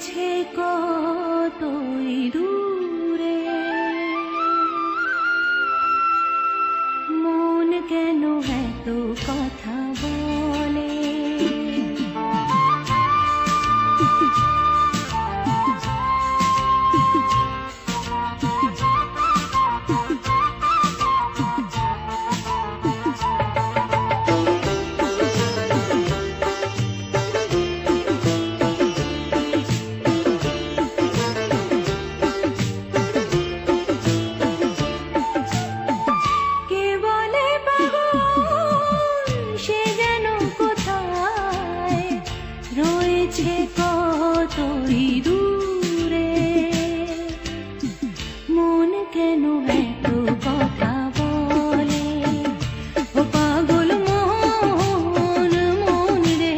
রয়েছে কতই দূরে, মন কেন এত কথা বলে। রয়েছে কতই দূরে, মন কেন এত কথা বলে। ও পাগল মন, মন রে,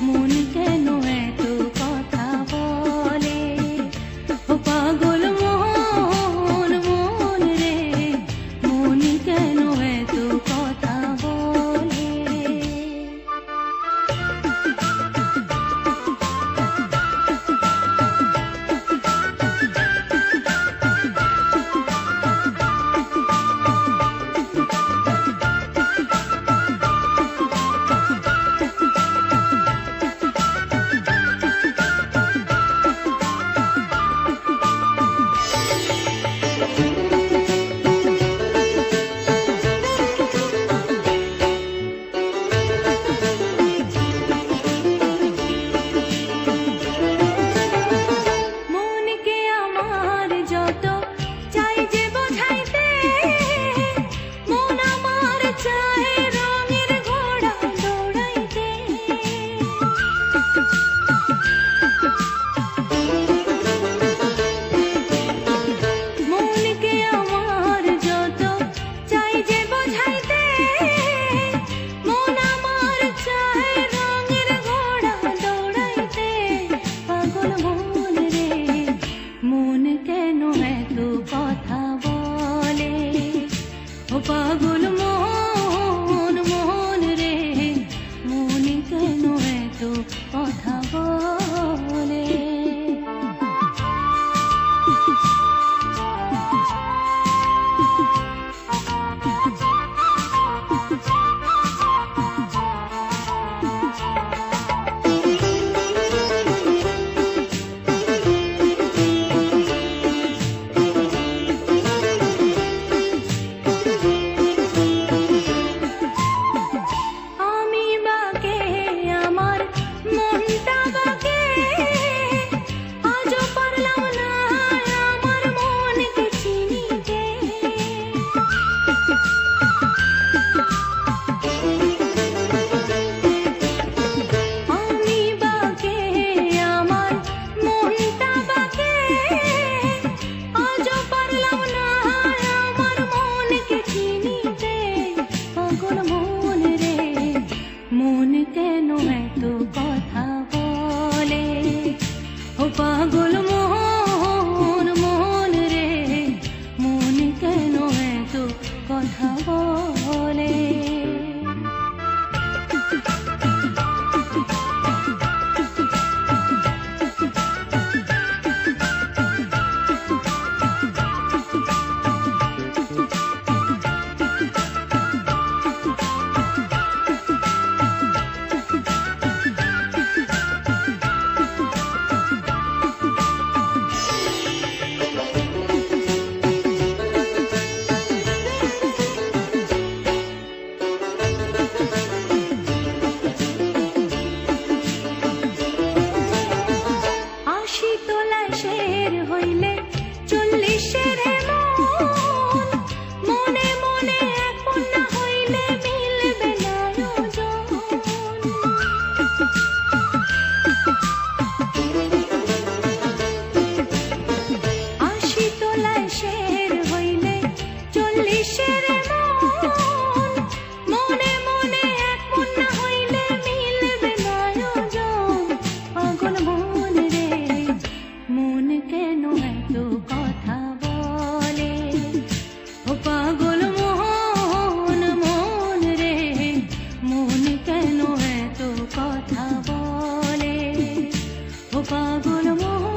মন কেন এত কথা বলে। ও পাগল মন, মন রে, মন কেন এত কথা বলে। মন কেন এত কথা বলে। ও পাগল মন, মন রে, মন কেন এত কথা বলে। মন কেন এত কথা বলে। ও পাগল মন, মন রে, মন কেন এত কথা বলে। পাগল মোহন